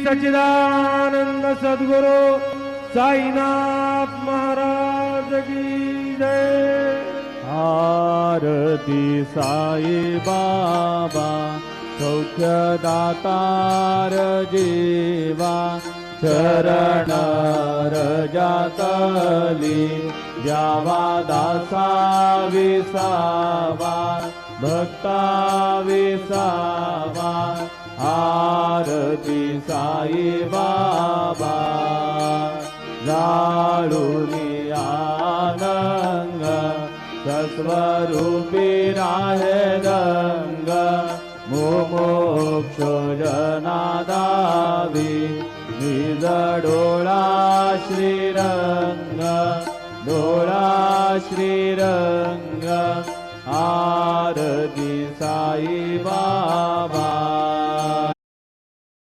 सच्चिदानंद सद्गुरु साईनाथ महाराज की जय। आरती साई बाबा सौख्यदातार जीवा चरण रजातली द्यावा दासा विसावा भक्ता विसावा। आरती साई बाबा जाळूनी आनंद सस्वरूपी राहे रंग मोक्षो जनादावी निज डोळा श्रीरंग डोळा श्रीरंग। आरती साई बाबा